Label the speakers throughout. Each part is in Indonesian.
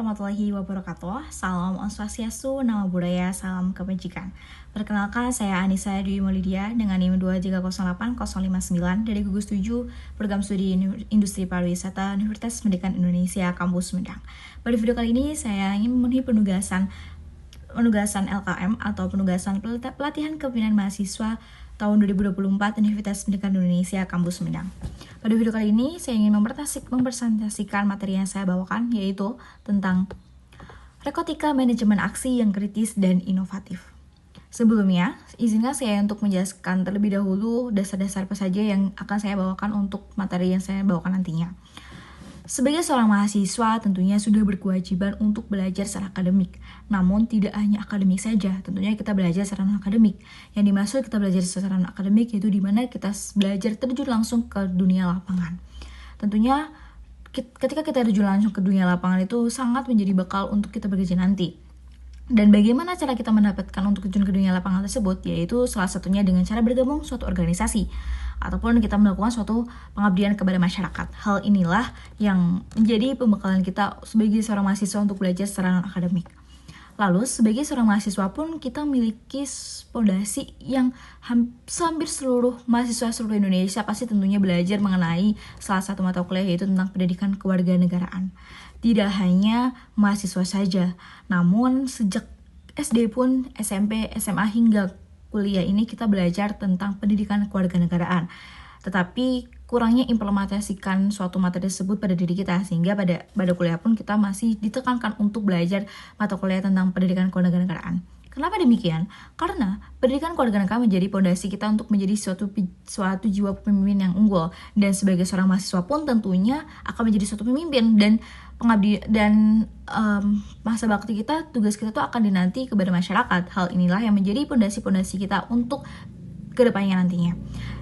Speaker 1: Warahmatullahi wabarakatuh. Salam Om Swastiastu, Nama Budaya, Salam Kebajikan. Perkenalkan, saya Anissa Dwi Maulidia dengan NIM 2308059 dari gugus 7 Program Studi Industri Pariwisata Universitas Pendidikan Indonesia Kampus Sumedang. Pada video kali ini saya ingin memenuhi penugasan LKM atau penugasan pelatihan kepemimpinan mahasiswa tahun 2024 Universitas Pendidikan Indonesia Kampus Sumedang. Pada video kali ini saya ingin mempresentasikan materi yang saya bawakan, yaitu tentang rekotika manajemen aksi yang kritis dan inovatif. Sebelumnya, izinkan saya untuk menjelaskan terlebih dahulu dasar-dasar apa saja yang akan saya bawakan untuk materi yang saya bawakan nantinya. Sebagai seorang mahasiswa, tentunya sudah berkewajiban untuk belajar secara akademik. Namun, tidak hanya akademik saja, tentunya kita belajar secara non-akademik. Yang dimaksud kita belajar secara non-akademik yaitu di mana kita belajar terjun langsung ke dunia lapangan. Tentunya, ketika kita terjun langsung ke dunia lapangan itu sangat menjadi bekal untuk kita bekerja nanti. Dan bagaimana cara kita mendapatkan untuk terjun ke dunia lapangan tersebut? Yaitu salah satunya dengan cara bergabung suatu organisasi ataupun kita melakukan suatu pengabdian kepada masyarakat. Hal inilah yang menjadi pembekalan kita sebagai seorang mahasiswa untuk belajar secara non-akademik. Lalu, sebagai seorang mahasiswa pun kita memiliki fondasi yang hampir seluruh mahasiswa seluruh Indonesia pasti tentunya belajar mengenai salah satu mata kuliah, yaitu tentang pendidikan kewarganegaraan. Tidak hanya mahasiswa saja, namun sejak SD pun, SMP, SMA hingga kuliah ini kita belajar tentang pendidikan kewarganegaraan. Tetapi kurangnya implementasikan suatu materi tersebut pada diri kita, sehingga pada kuliah pun kita masih ditekankan untuk belajar mata kuliah tentang pendidikan kewarganegaraan. Kenapa demikian? Karena pendidikan kewarganegaraan menjadi fondasi kita untuk menjadi suatu jiwa pemimpin yang unggul, dan sebagai seorang mahasiswa pun tentunya akan menjadi suatu pemimpin dan pengabdi dan masa bakti kita, tugas kita tuh akan dinanti kepada masyarakat. Hal inilah yang menjadi pondasi kita untuk kedepannya nantinya.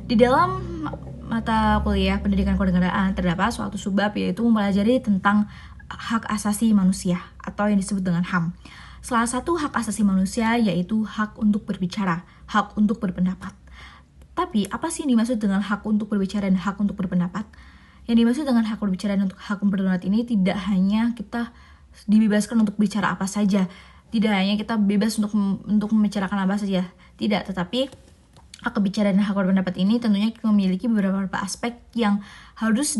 Speaker 1: Di dalam mata kuliah pendidikan kewarganegaraan terdapat suatu subbab, yaitu mempelajari tentang hak asasi manusia atau yang disebut dengan HAM. Salah satu hak asasi manusia yaitu hak untuk berbicara, hak untuk berpendapat. Tapi apa sih yang dimaksud dengan hak untuk berbicara dan hak untuk berpendapat? Yang dimaksud dengan hak berbicara dan hak berpendapat ini tidak hanya kita dibebaskan untuk bicara apa saja, tidak hanya kita bebas untuk membicarakan apa saja, tidak, tetapi hak berbicara dan hak berpendapat ini tentunya memiliki beberapa aspek yang harus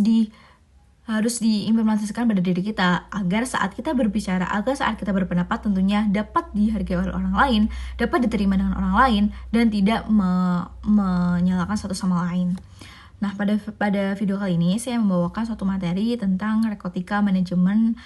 Speaker 1: diimplementasikan pada diri kita agar saat kita berbicara, agar saat kita berpendapat tentunya dapat dihargai oleh orang lain, dapat diterima dengan orang lain, dan tidak menyalahkan satu sama lain. Nah, pada video kali ini saya membawakan suatu materi tentang rekotika manajemen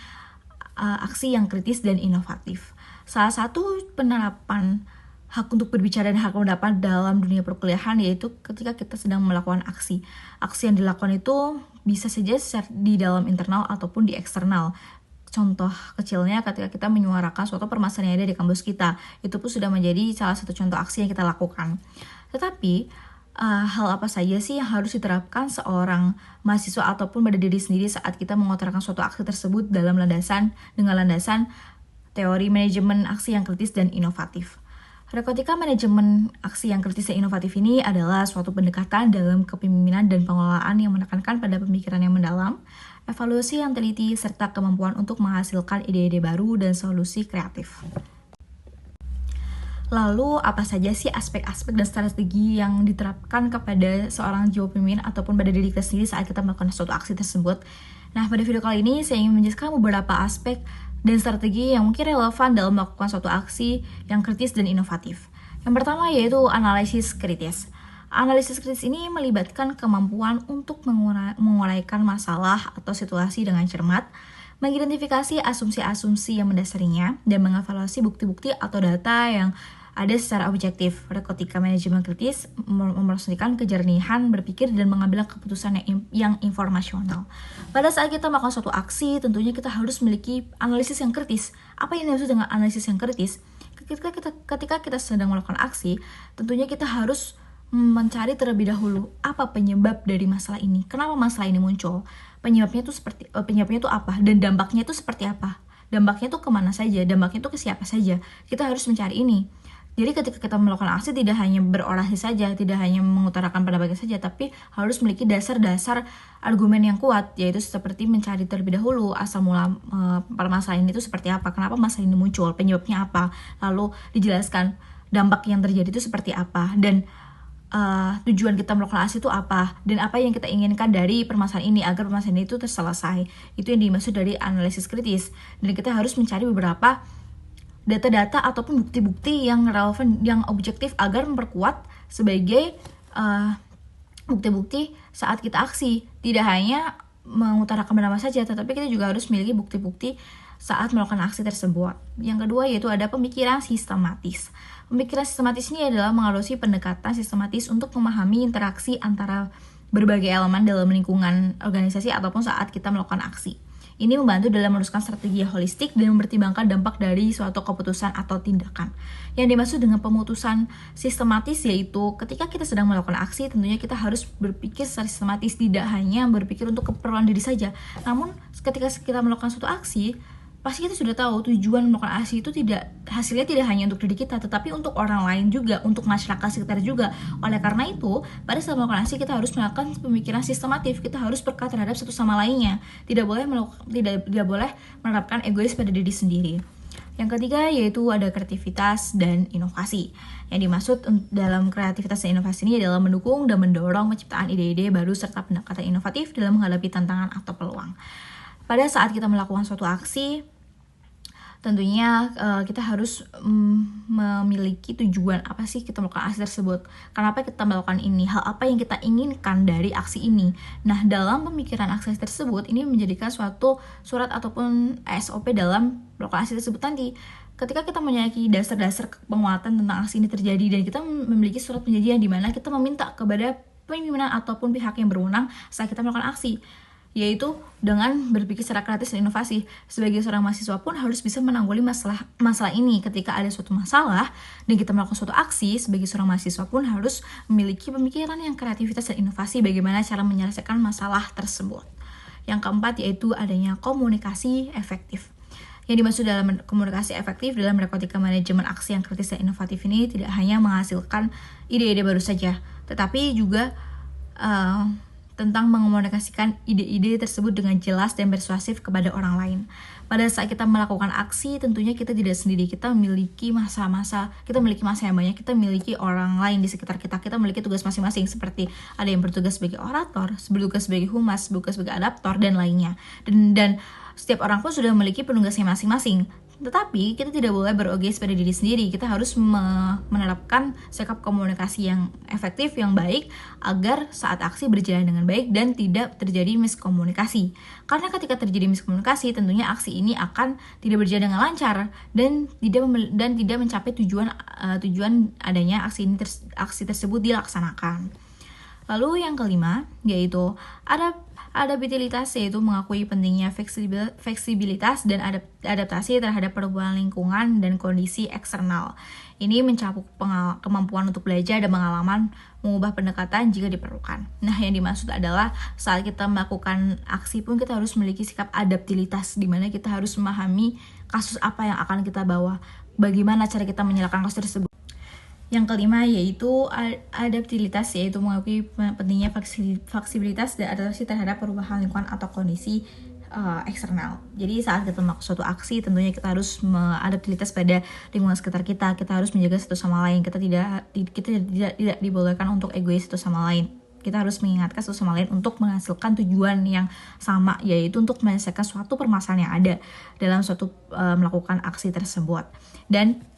Speaker 1: aksi yang kritis dan inovatif. Salah satu penerapan hak untuk berbicara dan hak berpendapat dalam dunia perkuliahan yaitu ketika kita sedang melakukan aksi. Aksi yang dilakukan itu bisa saja di dalam internal ataupun di eksternal. Contoh kecilnya ketika kita menyuarakan suatu permasalahan yang ada di kampus kita, itu pun sudah menjadi salah satu contoh aksi yang kita lakukan. Tetapi hal apa saja sih yang harus diterapkan seorang mahasiswa ataupun pada diri sendiri saat kita mengutarakan suatu aksi tersebut dengan landasan teori manajemen aksi yang kritis dan inovatif. Rekotika manajemen aksi yang kritis dan inovatif ini adalah suatu pendekatan dalam kepemimpinan dan pengelolaan yang menekankan pada pemikiran yang mendalam, evaluasi yang teliti, serta kemampuan untuk menghasilkan ide-ide baru dan solusi kreatif. Lalu, apa saja sih aspek-aspek dan strategi yang diterapkan kepada seorang jiwa pemimpin ataupun pada diri kita sendiri saat kita melakukan suatu aksi tersebut? Nah, pada video kali ini saya ingin menjelaskan beberapa aspek dan strategi yang mungkin relevan dalam melakukan suatu aksi yang kritis dan inovatif. Yang pertama yaitu analisis kritis. Analisis kritis ini melibatkan kemampuan untuk menguraikan masalah atau situasi dengan cermat, mengidentifikasi asumsi-asumsi yang mendasarinya, dan mengevaluasi bukti-bukti atau data yang ada secara objektif. Rekotika manajemen kritis memerlukan kejernihan berpikir dan mengambil keputusan yang informasional. Pada saat kita melakukan suatu aksi, tentunya kita harus memiliki analisis yang kritis. Apa yang dimaksud dengan analisis yang kritis? Ketika kita sedang melakukan aksi, tentunya kita harus mencari terlebih dahulu apa penyebab dari masalah ini. Kenapa masalah ini muncul? Penyebabnya itu apa? Dan dampaknya itu seperti apa? Dampaknya itu kemana saja? Dampaknya itu ke siapa saja? Kita harus mencari ini. Jadi ketika kita melakukan aksi tidak hanya berorasi saja, tidak hanya mengutarakan pendapatnya saja, tapi harus memiliki dasar-dasar argumen yang kuat, yaitu seperti mencari terlebih dahulu asal mula permasalahan itu seperti apa, kenapa masalah ini muncul, penyebabnya apa, lalu dijelaskan dampak yang terjadi itu seperti apa, dan tujuan kita melakukan aksi itu apa, dan apa yang kita inginkan dari permasalahan ini agar permasalahan itu terselesai. Itu yang dimaksud dari analisis kritis, dan kita harus mencari beberapa data-data ataupun bukti-bukti yang relevan, yang objektif agar memperkuat sebagai bukti-bukti saat kita aksi. Tidak hanya mengutarakan pendapat saja, tetapi kita juga harus memiliki bukti-bukti saat melakukan aksi tersebut. Yang kedua yaitu ada pemikiran sistematis. Pemikiran sistematis ini adalah mengadopsi pendekatan sistematis untuk memahami interaksi antara berbagai elemen dalam lingkungan organisasi ataupun saat kita melakukan aksi. Ini membantu dalam meneruskan strategi holistik dan mempertimbangkan dampak dari suatu keputusan atau tindakan. Yang dimaksud dengan pemutusan sistematis yaitu ketika kita sedang melakukan aksi, tentunya kita harus berpikir secara sistematis, tidak hanya berpikir untuk keperluan diri saja. Namun ketika kita melakukan suatu aksi, pasti kita sudah tahu tujuan melakukan aksi itu hasilnya tidak hanya untuk diri kita, tetapi untuk orang lain juga, untuk masyarakat sekitar juga. Oleh karena itu, pada saat melakukan aksi kita harus melakukan pemikiran sistematif, kita harus peka terhadap satu sama lainnya. Tidak boleh menerapkan egois pada diri sendiri. Yang ketiga yaitu ada kreativitas dan inovasi. Yang dimaksud dalam kreativitas dan inovasi ini adalah mendukung dan mendorong penciptaan ide-ide baru serta pendekatan inovatif dalam menghadapi tantangan atau peluang. Pada saat kita melakukan suatu aksi, tentunya kita harus memiliki tujuan apa sih kita melakukan aksi tersebut. Kenapa kita melakukan ini? Hal apa yang kita inginkan dari aksi ini? Nah, dalam pemikiran aksi tersebut, ini menjadikan suatu surat ataupun SOP dalam melakukan aksi tersebut nanti. Ketika kita memiliki dasar-dasar penguatan tentang aksi ini terjadi, dan kita memiliki surat perjanjian di mana kita meminta kepada pimpinan ataupun pihak yang berwenang saat kita melakukan aksi, yaitu dengan berpikir secara kreatif dan inovasi. Sebagai seorang mahasiswa pun harus bisa menanggulangi masalah ini. Ketika ada suatu masalah dan kita melakukan suatu aksi, sebagai seorang mahasiswa pun harus memiliki pemikiran yang kreativitas dan inovasi bagaimana cara menyelesaikan masalah tersebut. Yang keempat yaitu adanya komunikasi efektif. Yang dimaksud dalam komunikasi efektif dalam narkotika manajemen aksi yang kritis dan inovatif ini tidak hanya menghasilkan ide-ide baru saja, tetapi juga tentang mengomunikasikan ide-ide tersebut dengan jelas dan persuasif kepada orang lain. Pada saat kita melakukan aksi, tentunya kita tidak sendiri, kita memiliki masa yang banyak, kita memiliki orang lain di sekitar kita, kita memiliki tugas masing-masing, seperti ada yang bertugas sebagai orator, bertugas sebagai humas, bertugas sebagai adaptor, dan lainnya. Dan setiap orang pun sudah memiliki penugasnya masing-masing. Tetapi kita tidak boleh beregois pada diri sendiri. Kita harus menerapkan sikap komunikasi yang efektif, yang baik, agar saat aksi berjalan dengan baik dan tidak terjadi miskomunikasi. Karena ketika terjadi miskomunikasi, tentunya aksi ini akan tidak berjalan dengan lancar dan tidak mencapai tujuan adanya aksi tersebut dilaksanakan. Lalu yang kelima yaitu adaptabilitas, yaitu mengakui pentingnya fleksibilitas dan adaptasi terhadap perubahan lingkungan dan kondisi eksternal. Ini mencakup kemampuan untuk belajar dan pengalaman mengubah pendekatan jika diperlukan. Nah, yang dimaksud adalah saat kita melakukan aksi pun kita harus memiliki sikap adaptabilitas, di mana kita harus memahami kasus apa yang akan kita bawa, bagaimana cara kita menyelesaikan kasus tersebut. Yang kelima yaitu adaptabilitas, yaitu mengakui pentingnya fleksibilitas dan adaptasi terhadap perubahan lingkungan atau kondisi eksternal. Jadi saat kita melakukan suatu aksi, tentunya kita harus adaptabilitas pada lingkungan sekitar kita. Kita harus menjaga satu sama lain. Kita tidak dibolehkan untuk egois satu sama lain. Kita harus mengingatkan satu sama lain untuk menghasilkan tujuan yang sama, yaitu untuk menyelesaikan suatu permasalahan yang ada dalam suatu melakukan aksi tersebut. Dan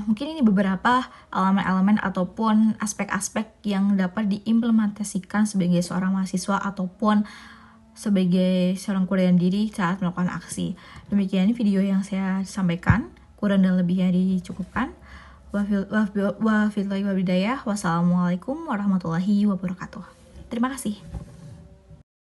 Speaker 1: mungkin ini beberapa elemen-elemen ataupun aspek-aspek yang dapat diimplementasikan sebagai seorang mahasiswa ataupun sebagai seorang kurang diri saat melakukan aksi. Demikian video yang saya sampaikan, kurang dan lebihnya dicukupkan. Wassalamualaikum warahmatullahi wabarakatuh. Terima kasih.